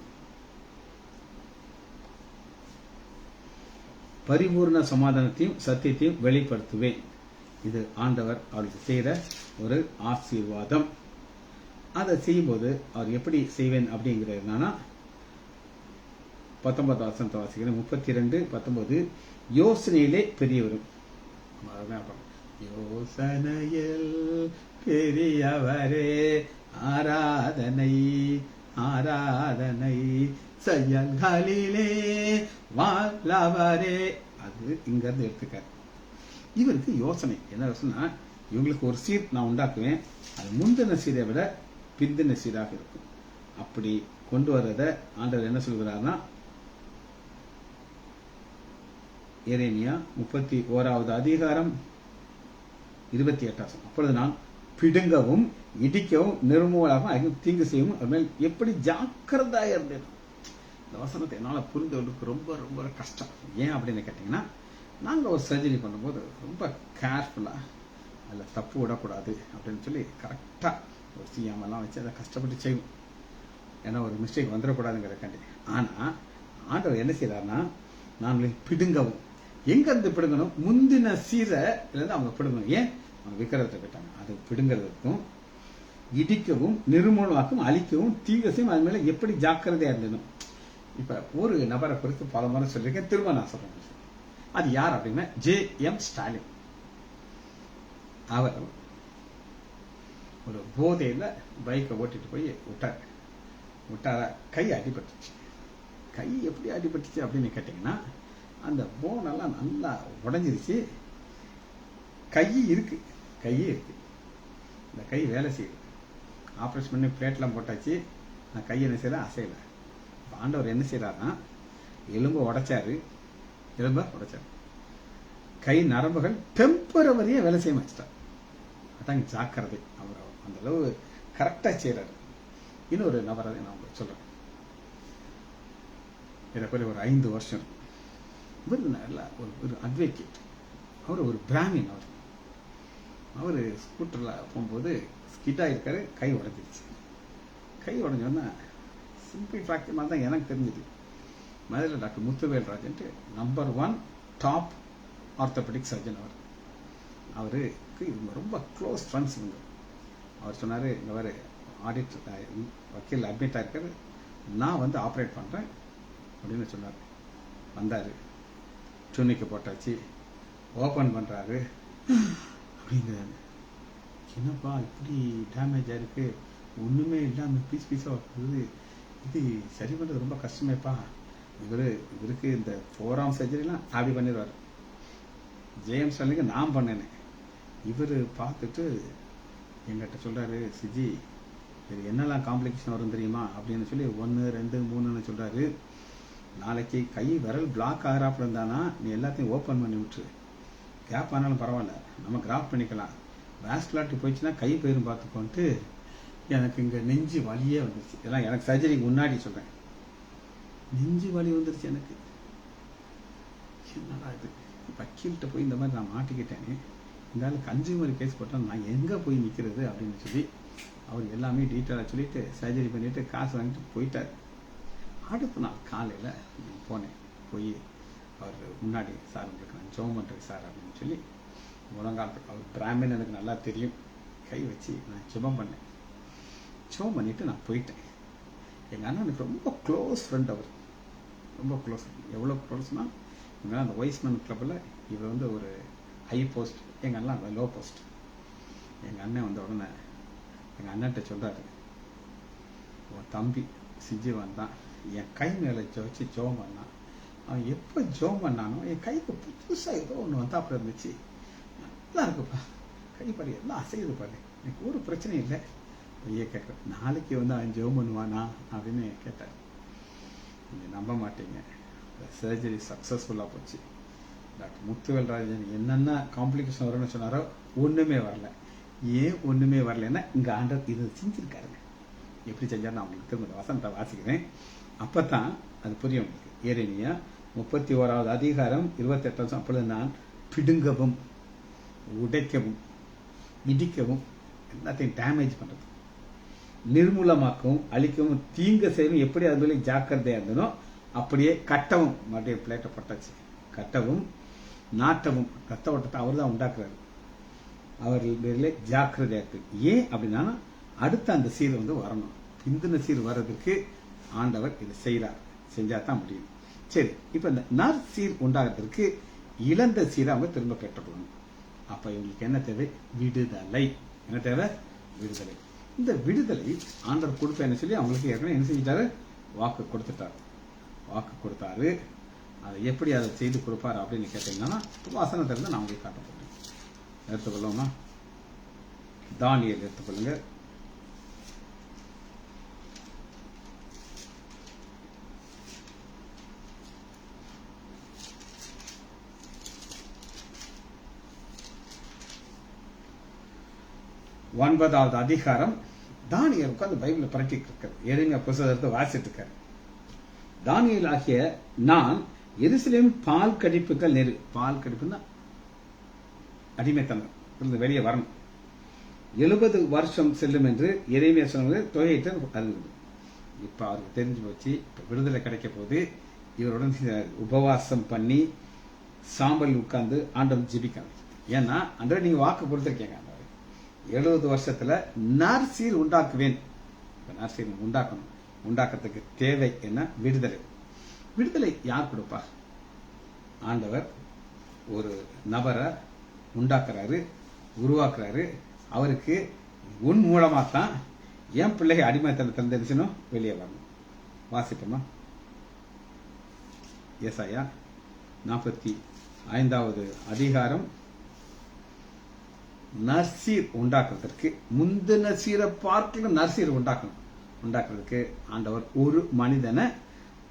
பரிபூர்ண சமாதானத்தையும் சத்தியத்தையும் வெளிப்படுத்துவேன். இது ஆண்டவர் அவருக்கு செய்கிற ஒரு ஆசீர்வாதம். அதை செய்யும்போது அவர் எப்படி செய்வேன் அப்படிங்கிறது என்னன்னா, 19வது வசனத்தை வாசிக்கிறேன். 32:19. யோசனையிலே பெரியவரும். யோசனையில் பெரியவரே ஆராதனை ஆராதனை, செயல்களிலே வல்லவரே. அது இங்க இருந்து எடுத்துக்க. இவருக்கு யோசனை என்ன யோசனை? இவங்களுக்கு ஒரு சீர் நான் உண்டாக்குவேன், அது முந்தின சீரை விட பிந்தின சீராக இருக்கும். அப்படி கொண்டு வர்றத ஆண்டவர் என்ன சொல்கிறார்னா, எரேமியா 31வது அதிகாரம் 28. அப்பொழுது நான் பிடுங்கவும் இடிக்கவும் நிர்மூலமாக தீங்கு செய்யவும் அதுமேல் எப்படி ஜாக்கிரதையா இருந்தேன். இந்த வசனத்தை என்னால் புரிந்து கொள்ளுக்கு ரொம்ப ரொம்ப கஷ்டம். ஏன் அப்படின்னு கேட்டீங்கன்னா, நாங்கள் ஒரு சர்ஜரி பண்ணும்போது ரொம்ப கேர்ஃபுல்லாக அதில் தப்பு விடக்கூடாது அப்படின்னு சொல்லி கரெக்டாக ஒரு செய்யாமலாம் வச்சு அதை கஷ்டப்பட்டு செய்வோம். ஏன்னா ஒரு மிஸ்டேக் வந்துடக்கூடாதுங்கிறக்காண்டி. ஆனால் ஆண்டவர் என்ன செய்யறாருன்னா, நாங்களே பிடுங்கவும். எங்கேருந்து பிடுங்கணும்? முந்தின சீரை இருந்து அவங்க பிடுங்கணும். ஏன்? விக்கிரத்தை போயிட்டாங்க. அது பிடுங்கிறதுக்கும் இடிக்கவும் நிர்மூலமாக்கும் அழிக்கவும் தீவிரம் அது மேல எப்படி ஜாக்கிரதையா இருந்தணும். இப்ப ஒரு நபரை குறித்து பல முறை சொல்லியிருக்கேன், திரும்ப நான் சொல்றேன். அது யார் அப்படின்னா ஜே.எம். ஸ்டாலின். அவர் ஒரு போதையில பைக்கை ஓட்டிட்டு போய் விட்டார கை அடிபட்டுச்சு. கை எப்படி அடிபட்டுச்சு அப்படின்னு கேட்டீங்கன்னா, அந்த போனெல்லாம் நல்லா உடஞ்சிருச்சு. கை இருக்கு, இந்த கை வேலை செய்யுது. ஆப்ரேஷன் பண்ணி பிளேட்லாம் போட்டாச்சு. நான் கையை என்ன செய்யல, அசையல. ஆண்டவர் என்ன செய்யறாருன்னா, எலும்பை உடைச்சாரு. கை நரம்புகள் டெம்பரவரியா வேலை செய்ய வச்சுட்டார். அதான் ஜாக்கிரதை. அவர் அந்த அளவு கரெக்டா செய்யறாரு. இன்னொரு நபரை நான் உங்களுக்கு சொல்றேன். இதை ஒரு 5 வருஷம் இவர் நல்ல ஒரு அட்வொகேட். அவர் ஒரு பிராமின். அவர் ஸ்கூட்டர்ல போகும்போது ஸ்கிட்டா இருக்காரு. கை உடைஞ்சிருச்சு. கை உடஞ்சோன்னா சிம்பிள் ஃப்ராக்சர் மாதிரி தான் எனக்கு தெரிஞ்சது. மதுரையில் டாக்டர் முத்துவேல் ராஜன்ட்டு நம்பர் 1 டாப் ஆர்த்தோபெடிக் சர்ஜன். அவருக்கு இவங்க ரொம்ப க்ளோஸ் ஃப்ரெண்ட்ஸ். அவர் சொன்னார், இந்த மாதிரி ஆடிட் வக்கீல் அட்மிட் ஆயிருக்காரு, நான் வந்து ஆப்ரேட் பண்ணுறேன் அப்படின்னு சொன்னார். வந்தார், துணிக்கு போட்டாச்சு, ஓப்பன் பண்ணுறாரு. அப்படிங்கிறாரு, என்னப்பா இப்படி டேமேஜ் ஆயிருக்கு, ஒன்றுமே இல்லாமல் பீஸாக வருது, இது சரி பண்ணுறது ரொம்ப கஷ்டமேப்பா. இவருக்கு இந்த 4 சர்ஜரிலாம் அப்படி பண்ணிடுவார். ஜே.எம். ஸ்டாலினுக்கு நான் பண்ணேனே. இவர் பார்த்துட்டு எங்கிட்ட சொல்றாரு, சிஜி இது என்னெல்லாம் காம்ப்ளிகேஷன் வரும் தெரியுமா அப்படின்னு சொல்லி 1, 2, 3ன்னு சொல்றாரு. நாளைக்கு கை விரல் பிளாக் ஆகிறாப்புல இருந்தானா நீ எல்லாத்தையும் ஓப்பன் பண்ணி விட்டுரு. கேப் ஆனாலும் பரவாயில்ல, நம்ம கிராஃப்ட் பண்ணிக்கலாம். வேஸ்குலாரிட்டி போயிடுச்சுன்னா கை போயிரும் பார்த்துக்கோன்ட்டு எனக்கு இங்கே நெஞ்சு வலியே வந்துருச்சு. இதெல்லாம் எனக்கு சர்ஜரிக்கு முன்னாடி சொல்கிறேன். நெஞ்சு வலி வந்துருச்சு எனக்கு. என்னடா இது, வக்கீல்கிட்ட போய் இந்த மாதிரி நான் மாட்டிக்கிட்டேனே, இருந்தாலும் கன்சியூமர் கேஸ் போட்டால் நான் எங்கே போய் நிற்கிறது அப்படின்னு சொல்லி அவர் எல்லாமே டீட்டெயிலாக சொல்லிட்டு சர்ஜரி பண்ணிட்டு காசு வாங்கிட்டு போயிட்டார். அடுத்த நாள் காலையில் போனேன். போய் அவர் முன்னாடி, சார் உங்களுக்கு நான் ஜெபம் பண்ணுறேன் சார் அப்படின்னு சொல்லி முழங்கால், அவர் பிராமின் எனக்கு நல்லா தெரியும், கை வச்சு நான் ஜெபம் பண்ணேன். ஜெபம் பண்ணிட்டு நான் போயிட்டேன். எங்கள் அண்ணனுக்கு ரொம்ப க்ளோஸ் ஃப்ரெண்ட். அவர் ரொம்ப க்ளோஸ். எவ்வளோ க்ளோஸ்னா, இவங்க அந்த வைஸ்மேன் கிளப்பில் இவர் வந்து ஒரு ஹை போஸ்ட், எங்கள் அண்ணன் லோ போஸ்ட். எங்கள் அண்ணன் வந்த உடனே எங்கள் அண்ணன்ட்ட சொல்கிறாரு, உன் தம்பி சிஜி வந்தான், என் கை மேலே வச்சு ஜோம் பண்ணான். அவன் எப்போ ஜோம் பண்ணானோ என் கைக்கு புதுசாக ஏதோ ஒன்று வந்தா அப்படி இருந்துச்சு. நல்லா இருக்குப்பா, கைப்படி எல்லாம் அசையுது பாரு, எனக்கு ஒரு பிரச்சனையும் இல்லை. ஐயா கேட்குறேன், நாளைக்கு வந்து அவன் ஜோம் பண்ணுவானா அப்படின்னு கேட்டார். நீங்கள் நம்ப மாட்டீங்க, சர்ஜரி சக்ஸஸ்ஃபுல்லாக போச்சு. டாக்டர் முத்துவேல் ராஜன் என்னென்ன காம்ப்ளிகேஷன் வரும்னு சொன்னாரோ ஒன்றுமே வரல. ஏன் ஒன்றுமே வரலன்னா, இங்கே ஆண்டவர் இது செஞ்சுருக்காருங்க. எப்படி செஞ்சாருன்னு அவங்களுக்கு திரும்ப வசனத்தை வாசிக்கிறேன், அப்போ தான் அது புரியும் உங்களுக்கு. எரேமியா 31வது அதிகாரம் 28. அப்பொழுது நான் பிடுங்கவும் உடைக்கவும் இடிக்கவும் எல்லாத்தையும் டேமேஜ் பண்ணுறது, நிர்மூலமாக்கவும் அழிக்கவும் தீங்கு செய்யவும் எப்படி அது மேலே ஜாக்கிரதையாக இருந்தனோ அப்படியே கட்டவும், மறுபடியும் பிளேட்டை போட்டாச்சு, கட்டவும் நாட்டவும், ரத்த ஓட்டத்தை அவர் தான் உண்டாக்குறாரு. அவர்களே ஜாக்கிரதையா இருக்கு. ஏன் அப்படின்னா, அடுத்த அந்த சீர் வந்து வரணும். பிந்தின சீர் வர்றதுக்கு ஆண்டவர் இதை செய்யறார், செஞ்சா தான் முடியும். சரி, இப்ப இந்த நர் சீர் உண்டாகிறதுக்கு இழந்த சீரை அவங்க திரும்ப பெற்றுக்கணும். அப்ப இவங்களுக்கு என்ன தேவை? விடுதலை. என்ன தேவை? விடுதலை. இந்த விடுதலை ஆண்டவர் கொடுப்பேன்னு சொல்லி அவங்களுக்கு ஏற்கனவே என்ன செஞ்சிட்டாரு? வாக்கு கொடுத்தாரு. அதை எப்படி அதை செய்து கொடுப்பாரு அப்படின்னு கேட்டீங்கன்னா, வசனத்திலிருந்து நான் உங்களுக்கு காட்ட போறேன். எடுத்துக்கொள்ளுமா? தானியேல் எடுத்துக்கொள்ளுங்க. ஒன்பதாவது அதிகாரம். தானியேல் உட்கார்ந்து பைபிளை பரட்டிட்டு இருக்காரு, எரேமியா புத்தகத்தை வாசிட்டு இருக்காரு. தானியேல் ஆகிய நான் எருசலேம் பால் கடிப்புகள் பால் கடிப்புன்னா அடிமைத்தனம் வெளியே வரணும், 70 வருஷம் செல்லும் என்று எரேமியா சொன்னது தொகையிட்டு அறிந்தது. இப்ப அவருக்கு தெரிஞ்சு போச்சு, இப்ப விடுதலை கிடைக்க போது. இவருடன் உபவாசம் பண்ணி சாம்பல் உட்கார்ந்து ஆண்டவன் ஜெபிக்க ஏன்னா அந்த நீங்க வாக்கு கொடுத்துருக்கீங்க. 70 வருஷத்துல நற்சீர் உண்டாக்குவேன். நற்சீர் உண்டாக்கணும். உண்டாக்கத்துக்கு தேவை என்ன? விடுதலை. விடுதலை யார் கொடுப்பா? ஆண்டவர் ஒரு நபரை உண்டாக்குறாரு, உருவாக்குறாரு. அவருக்கு உன் மூலமா தான் என் பிள்ளைகள் அடிமைத்தனத்தில் இருந்துச்சுன்னு வெளியே வரணும். வாசிப்போமா? ஏசாயா 45வது அதிகாரம். நற்சீர் உண்டாக்குறதுக்கு முந்தின சீரை பார்க்கல நற்சீர் உண்டாக்குறதுக்கு ஆண்டவர் ஒரு மனிதனை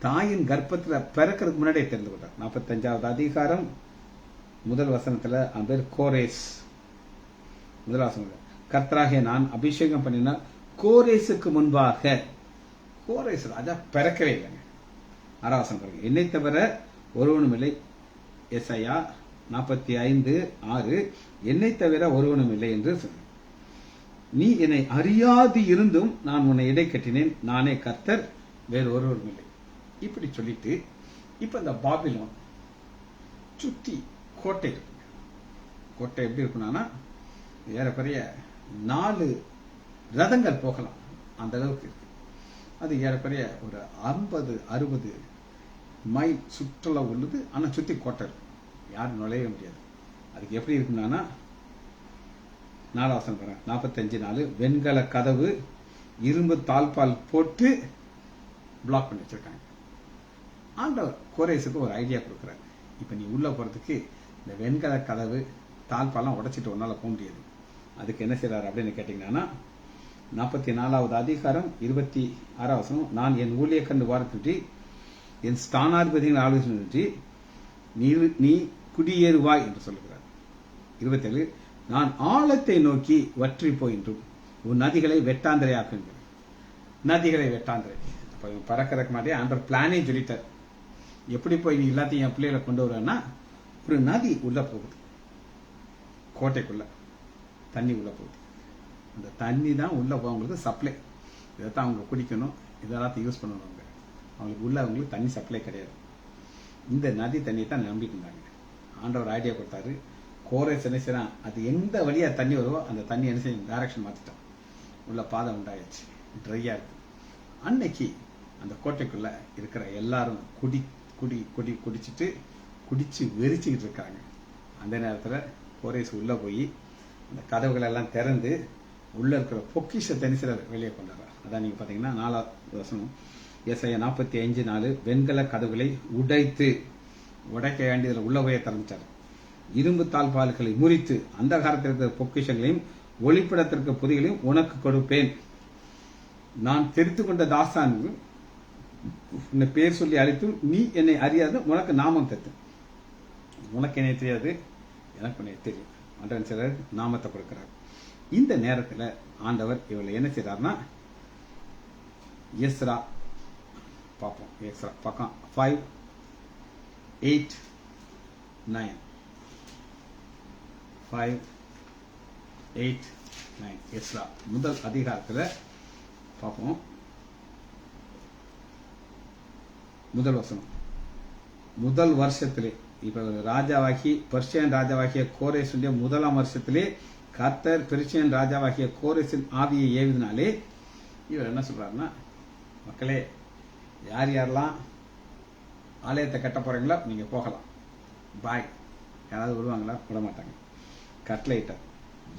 தாயின் கர்ப்பத்துல பிறக்கிறதுக்கு முன்னாடியே தெரிந்து கொண்டார். 45வது அதிகாரம் முதல் வசனத்துல அவன் பேர் கோரேஸ். முதல் வசனம், கர்த்தராகிய நான் அபிஷேகம் பண்ணின கோரேசுக்கு முன்பாக. கோரேஸ் ராஜா பிறக்கவே இல்லைங்க. 6வது வசனம் பாருங்க, என்னை தவிர ஒருவனும் இல்லை. ஏசாயா 45:6, என்னை தவிர ஒருவனும் இல்லை என்று சொன்ன. நீ என்னை அறியாது இருந்தும் நான் உன்னை இடை கட்டினேன், நானே கர்த்தர், வேறு ஒருவரும் இல்லை. இப்படி சொல்லிட்டு இப்ப இந்த பாபிலோன் சுத்தி கோட்டை இருக்கு. கோட்டை எப்படி இருக்குன்னா ஏறக்குறைய 4 ரதங்கள் போகலாம், அந்த அளவுக்கு இருக்கு. அது ஏறக்குறைய ஒரு 50-60 மைல் சுற்றுலா உள்ளது. ஆனா சுத்தி கோட்டை இருக்கு, யாரும் நுழைய முடியாது. அதுக்கு எப்படி இருக்குன்னா 4வது வசனம் பாருங்க, 45:4, வெண்கல கதவு இரும்பு தாழ்பால் போட்டு பிளாக் பண்ணி வச்சிருக்காங்க. ஆண்டவர் கோரேசுக்கு ஒரு ஐடியா கொடுக்குறாரு. இப்ப நீ உள்ள போறதுக்கு இந்த வெண்கல கதவு தாழ்பாலாம் உடைச்சிட்டு ஒன்னால போக முடியாது. அதுக்கு என்ன செய்யறாரு அப்படின்னு கேட்டீங்கன்னா 44வது அதிகாரம் 26வது வசனம், நான் என் ஊழிய கண்டு வாரத்தின்றி என் ஸ்தானாதிபதிகள் ஆலோசனை நீ குடியேறுவாய் என்று சொல்லுகிறார். 27, நான் ஆழத்தை நோக்கி வற்றி போயின்றும் உன் நதிகளை வெட்டாந்திரையாக்குங்கள். நதிகளை வெட்டாந்திரை. அப்ப பறக்கிறதுக்கு மாட்டே ஆண்டவர் பிளானே சொல்லிட்டார். எப்படி போய் நீ எல்லாத்தையும் என் பிள்ளைகளை கொண்டு வருவேன்னா, ஒரு நதி உள்ள போகுது, கோட்டைக்குள்ள தண்ணி உள்ள போகுது. அந்த தண்ணி தான் உள்ள போவங்களுக்கு சப்ளை. இதைத்தான் அவங்க குடிக்கணும், இதெல்லாத்தையும் யூஸ் பண்ணணும். அவங்களுக்கு உள்ள அவங்களுக்கு தண்ணி சப்ளை கிடையாது. இந்த நதி தண்ணியை தான் நம்பிட்டு இருந்தாங்க. ஆண்டவர் ஐடியா கொடுத்தாரு. கோரேஸ் என்ன செய்யறான், அது எந்த வழியா தண்ணி வருவோ அந்த தண்ணி என்ன செய்யும், டைரக்ஷன் மாத்திட்டான். உள்ள பாதை உண்டாயிடுச்சு, ட்ரையா இருக்கு. அன்னைக்கு அந்த கோட்டைக்குள்ள இருக்கிற எல்லாரும் குடிச்சு வெறிச்சுக்கிட்டு இருக்காங்க. அந்த நேரத்துல கோரேஸ் உள்ள போய் அந்த கதவுகள் எல்லாம் திறந்து உள்ள இருக்கிற பொக்கிஷத்தை நினைச்சிறாரு, வெளியே கொண்டாடுறாரு. அதான் நீங்க பாத்தீங்கன்னா 4வது வசனம், ஏசாயா 45:4, வெண்கல கதவுகளை உடைக்க வேண்டியதில் உள்ள போய் திறந்துட்டார். இரும்பு தாழ்பால்களை முறித்து அந்த காலத்தில் இருக்கிற பொக்கிஷங்களையும் ஒளிப்படத்திற்கு பொதிகளையும் உனக்கு கொடுப்பேன். நான் தெரிந்து கொண்ட தாசான் உன்னை பேர் சொல்லி அழைத்தும் நீ என்னை அறியாது, உனக்கு நாமம் தெரியும். உனக்கு என்னை தெரியாது, எனக்கு உன்னை தெரியும். ஆண்டவன் சிலர் நாமத்தை கொடுக்கிறார். இந்த நேரத்தில் ஆண்டவர் இவளை என்ன செய்யறாருன்னா, எஸ்ரா பார்ப்போம். எஸ்ரா பக்கம் 5, 8, 9. 5, 8, 9. எஸ்ரா முதல் அதிகாரத்தில் பார்ப்போம். முதல் வசனம், முதல் வருஷத்திலே, இப்ப ராஜாவாகி பெர்சியன் ராஜாவாகிய கோரேசுடைய முதலாம் வருஷத்திலே கர்த்தர் பெர்சியன் ராஜாவாகிய கோரேசின் ஆவியை ஏவினாலே இவர் என்ன சொல்றாருன்னா, மக்களே யார் யாரெல்லாம் ஆலயத்தை கட்ட போறீங்களோ நீங்க போகலாம், பாய். யாராவது விடுவாங்களா? விட மாட்டாங்க. கட்டளையிட்டார்,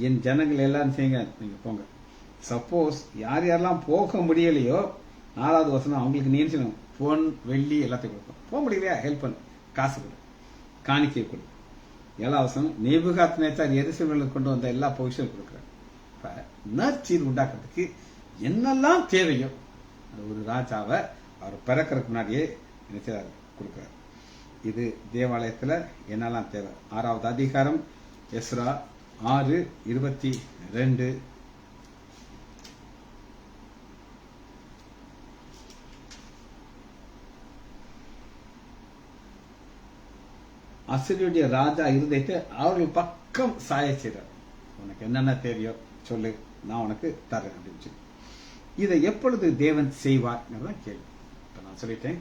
என் ஜனங்கள் எல்லாரும் செய்யுங்க, நீங்க போங்க. சப்போஸ் யார் யாரெல்லாம் போக முடியலையோ 4வது வசனம், அவங்களுக்கு நீ செய்யணும், பொன் வெள்ளி எல்லாத்தையும் கொடுக்கும். போக முடியலையா, ஹெல்ப் பண்ணு, காசு கொடு, காணிக்கை கொடு. 7வது வசனம், நேபுகாத்நேச்சார் எருசலேமுக்கு கொண்டு வந்த எல்லா பொக்கிஷங்களும் கொடுக்குறாரு. இப்ப நற்சீர் உண்டாக்குறதுக்கு என்னெல்லாம் தேவையோ ஒரு ராஜாவை அவர் பிறக்கிறதுக்கு முன்னாடியே நினைச்சார் கொடுக்கிறார். இது தேவாலயத்துல என்னெல்லாம் தேவை. 6வது அதிகாரம் எஸ்ரா 6:22. அசீரியருடைய ராஜா இருதயத்தை அவர்கள் பக்கம் சாய செய்தார். உனக்கு என்னென்ன தேவையோ சொல்லு, நான் உனக்கு தரேன் அப்படின்னு சொல்லி. இதை எப்பொழுது தேவன் செய்வார் கேள்வி. இப்ப நான் சொல்லிட்டேன்,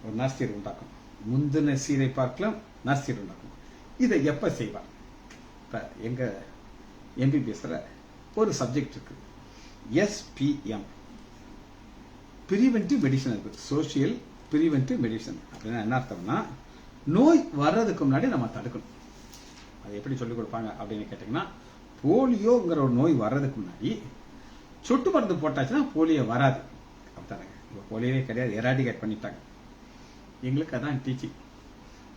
ஒரு நற்சீர் உண்டாக்கணும். முந்தின சீரை பார்க்கலாம், நற்சீர் உண்டாக்கணும். இதை எப்ப செய்வார்? இப்போ எங்கள் எம்பிபிஎஸ்ல ஒரு சப்ஜெக்ட் இருக்கு, SPM, ப்ரிவென்டிவ் மெடிசன் இருக்கு. சோசியல் ப்ரிவென்டிவ் மெடிசன் அப்படின்னா என்ன அர்த்தம்னா, நோய் வர்றதுக்கு முன்னாடி நம்ம தடுக்கணும். அது எப்படி சொல்லிக் கொடுப்பாங்க அப்படின்னு கேட்டிங்கன்னா, போலியோங்கிற ஒரு நோய் வர்றதுக்கு முன்னாடி சொட்டு மருந்து போட்டாச்சுன்னா போலியோ வராது. அப்படித்தானங்க. இப்போ போலியோவே கிடையாது, எராடிகேட் பண்ணிட்டாங்க. எங்களுக்கு அதான் டீச்சிங்.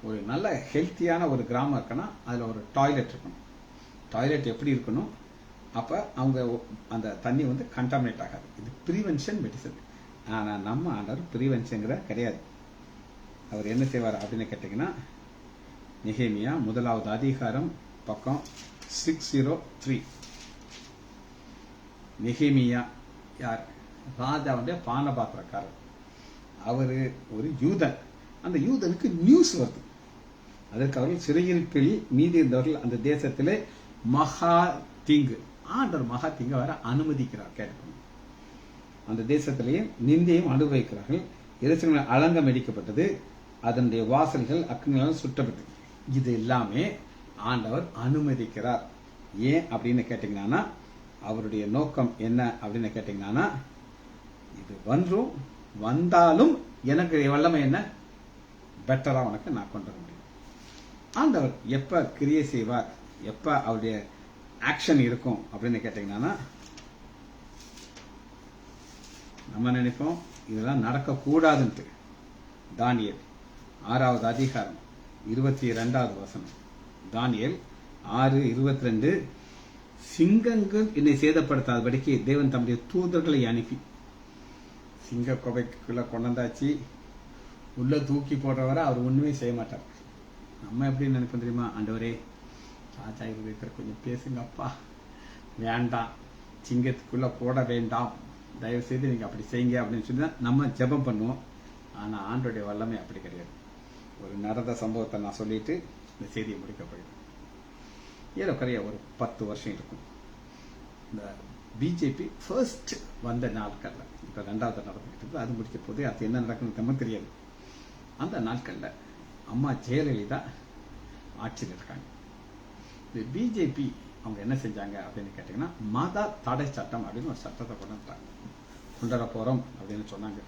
ஒரு நல்ல ஹெல்த்தியான ஒரு கிராமம் இருக்குன்னா அதில் ஒரு டாய்லெட் இருக்கணும். டாய்லெட் எப்படி இருக்கணும், அப்போ அவங்க அந்த தண்ணி வந்து கண்டாமினேட் ஆகாது. இது ப்ரிவென்ஷன் மெடிசன். ஆனால் நம்ம ஆண்டவர் ப்ரிவென்ஷன்கிற கிடையாது. அவர் என்ன செய்வார் அப்படின்னு கேட்டிங்கன்னா, நெகேமியா 1வது அதிகாரம் பக்கம் 603. நெகேமியா யார்? ராஜாவுடைய பானபாத்திரக்காரர். அவரு ஒரு யூதன். அந்த யூதனுக்கு நியூஸ் வருது. அதற்கு அவர்கள் சிறையிருப்பில் மீதி இருந்தவர்கள் அந்த தேசத்திலே மகா தீங்கு, ஆண்டவர் மகா தீங்கு வர அனுமதிக்கிறார். கேட்கணும். அந்த தேசத்திலேயே நிந்தையும் அனுபவிக்கிறார்கள். எருசலேமில் அலங்கம் அடிக்கப்பட்டது, அதனுடைய வாசல்கள் அக்னியால் சுட்டப்பட்டது. இது எல்லாமே ஆண்டவர் அனுமதிக்கிறார். ஏன் அப்படின்னு கேட்டீங்கன்னா, அவருடைய நோக்கம் என்ன அப்படின்னு கேட்டீங்கன்னா, இது வந்தாலும் எனக்கு வல்லமை என்ன, பெட்டரா உனக்கு நான் கொண்டு வர முடியும். ஆண்டவர் எப்ப கிரியை செய்வார், எப்ப அவருடைய ஆக்ஷன் இருக்கும் அப்படின்னு கேட்டீங்கன்னா, நம்ம நினைப்போம் இதெல்லாம் நடக்கக்கூடாதுன்ட்டு. தானியேல் 6வது அதிகாரம் 22வது வசனம். தானியேல் 6:22, சிங்கங்கள் என்னை சேதப்படுத்தாதபடிக்கு தேவன் தம்முடைய தூதர்களை அனுப்பி சிங்க கோவைக்குள்ள கொண்டாந்தாச்சு. உள்ள தூக்கி போடுறவரை அவர் ஒண்ணுமே செய்ய மாட்டார். நம்ம எப்படி நினைப்போம் தெரியுமா, ஆண்டவரே ராஜா இருக்கிற கொஞ்சம் பேசுங்கப்பா, வேண்டாம் சிங்கத்துக்குள்ள போட வேண்டாம், தயவு செய்து நீங்க அப்படி செய்யுங்க அப்படின்னு சொல்லி நம்ம ஜெபம் பண்ணுவோம். ஆனா ஆண்டோடைய வல்லமை அப்படி கிடையாது. ஒரு நடந்த சம்பவத்தை நான் சொல்லிட்டு இந்த செய்தியை முடிக்க போயிடும். ஏறக்குறைய ஒரு 10 வருஷம் இருக்கும். இந்த பிஜேபி ஃபர்ஸ்ட் வந்த நாட்கள்ல, இப்ப 2வது நடந்துட்டு அது முடிக்க போது அது என்ன நடக்குன்னு நமக்கு தெரியாது. அந்த நாட்கள்ல அம்மா ஜெயலலிதா ஆட்சியில் இருக்காங்க. இந்த பிஜேபி அவங்க என்ன செஞ்சாங்க அப்படின்னு கேட்டீங்கன்னா, மத தடை சட்டம் அப்படின்னு ஒரு சட்டத்தை கொண்டு வர போறோம் அப்படின்னு சொன்னாங்க.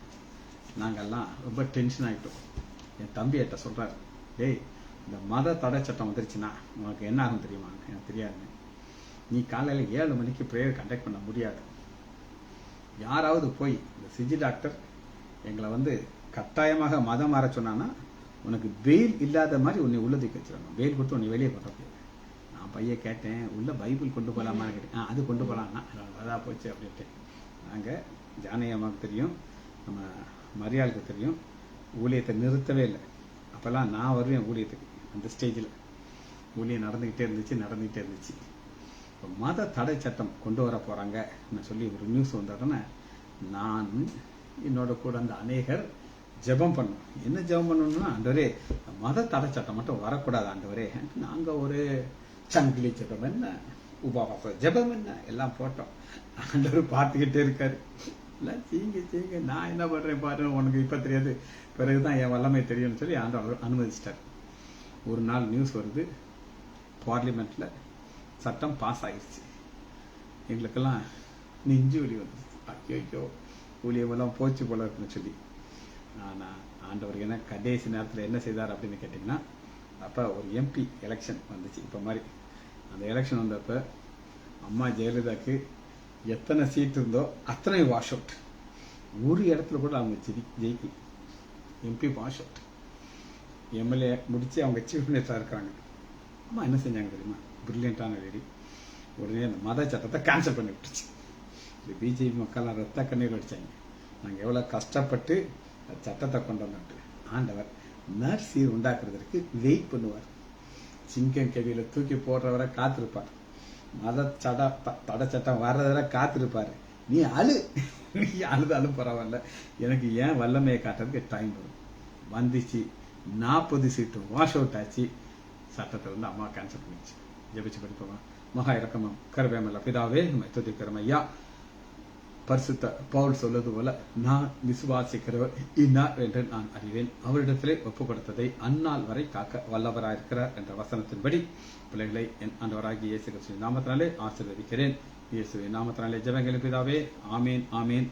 நாங்கெல்லாம் ரொம்ப டென்ஷன் ஆகிட்டோம். என் தம்பி என்கிட்ட சொல்றாரு, டேய் இந்த மத தடை சட்டம் வந்துருச்சுன்னா உனக்கு என்ன ஆகும் தெரியுமா? எனக்கு தெரியாது. நீ காலையில் 7 மணிக்கு ப்ரேயர் கண்டக்ட் பண்ண முடியாது. யாராவது போய் இந்த சிஜி டாக்டர் எங்களை வந்து கட்டாயமாக மதம் மாற சொன்னான்னா உனக்கு பெயில் இல்லாத மாதிரி உன்னை உள்ளதுக்கு வச்சிடணும். பெயில் கொடுத்து உன்னை வெளியே கொண்டு போய். நான் பையன் கேட்டேன், உள்ள பைபிள் கொண்டு போகலாமான்னு கேட்டேன். அது கொண்டு போகலான்னா அதான் போச்சு அப்படின்ட்டு. நாங்கள் ஜானகியம்மாவுக்கு தெரியும், நம்ம மரியாளுக்கு தெரியும், ஊழியத்தை நிறுத்தவே இல்லை. அப்போல்லாம் நான் வருவேன் ஊழியத்துக்கு. அந்த ஸ்டேஜில் ஊழியம் நடந்துக்கிட்டே இருந்துச்சு. இப்போ மத தடை சட்டம் கொண்டு வர போகிறாங்க சொல்லி ஒரு நியூஸ் வந்தோடனே நான் என்னோட கூட அந்த அநேகர் ஜெபம் பண்ணோம். என்ன ஜெபம் பண்ணணும்னா, ஆண்டவரே மத தடை சட்டம் மட்டும் வரக்கூடாது ஆண்டவரே. நாங்கள் ஒரு சங்கிலி ஜெபம் என்ன, உபவாச ஜெபம் என்ன எல்லாம் போட்டோம். ஆண்டவர் பார்த்துக்கிட்டே இருக்காரு. செய்யுங்க நான் என்ன பண்றேன் பாரு, உனக்கு இப்ப தெரியாது, பிறகுதான் என் வல்லமை தெரியும்னு சொல்லி ஆண்டவர் அனுமதிச்சிட்டார். ஒரு நாள் நியூஸ் வருது, பார்லிமெண்ட்ல சட்டம் பாஸ் ஆயிடுச்சு. எங்களுக்கெல்லாம் நெஞ்சு வலி வந்துச்சு. ஐயோ ஊழியமெல்லாம் போச்சு போல இருக்குன்னு சொல்லி. ஆனா ஆண்டவர் என்ன கடைசி நேரத்தில் என்ன செய்தார் அப்படின்னு கேட்டீங்கன்னா, அப்ப ஒரு எம்பி எலெக்ஷன் வந்துச்சு. இப்ப மாதிரி அந்த எலெக்ஷன் வந்தப்ப அம்மா ஜெயலலிதாக்கு எத்தனை சீட் இருந்தோ அத்தனை வாஷ் அவுட். ஒரு இடத்துல கூட அவங்க ஜெயிக்கல. MP wash out. எம்எல்ஏ முடிச்சு அவங்க சீஃப் மினிஸ்டரா இருக்காங்க. அம்மா என்ன செஞ்சாங்க தெரியுமா? பிரில்லியண்டான லேடி. உடனே அந்த மத சட்டத்தை கேன்சல் பண்ணி விட்டுச்சு. இந்த பிஜேபி மக்கள்லாம் ரத்த கண்ணீர் அடிச்சாங்க. நாங்கள் எவ்வளோ கஷ்டப்பட்டு சட்டத்தை கொண்டு வந்துட்டு. ஆண்டவர் நர்சி உண்டாக்குறதுக்கு வெயிட் பண்ணுவார். சிங்கம் கவியில தூக்கி போடுறவரை காத்திருப்பார். மத தடை சட்டம் வர்றவரை காத்திருப்பாரு. நீ அழுதாலும் பரவாயில்ல, எனக்கு ஏன் வல்லமையை காட்டுறதுக்கு டைம் வரும். வந்துச்சு. 40 சீட்டு வாஷ் அவுட் ஆச்சு. சட்டத்தை வந்து அம்மா கேன்சல் பண்ணிச்சு. ஜெபிச்சு படிப்போமா? மகா இரக்கமும் கருவேமல்ல பிதாவே, நம்ம துதிக்கிறோம் ஐயா. பரிசுத்த பவுல் சொல்வது போல, நான் விசுவாசிக்கிறவர் இன்னார் என்று நான் அறிவேன், அவரிடத்திலே ஒப்பு கொடுத்ததை அந்நாள் வரை காக்க வல்லவராயிருக்கிறார் என்ற வசனத்தின்படி பிள்ளைகளை என் ஆண்டவராகிய இயேசு கிறிஸ்துவின் நாமத்தினாலே ஆசீர்வதிக்கிறேன். இயேசுவின் நாமத்தினாலே ஜெபங்கள் பிதாவே. ஆமேன், ஆமேன்,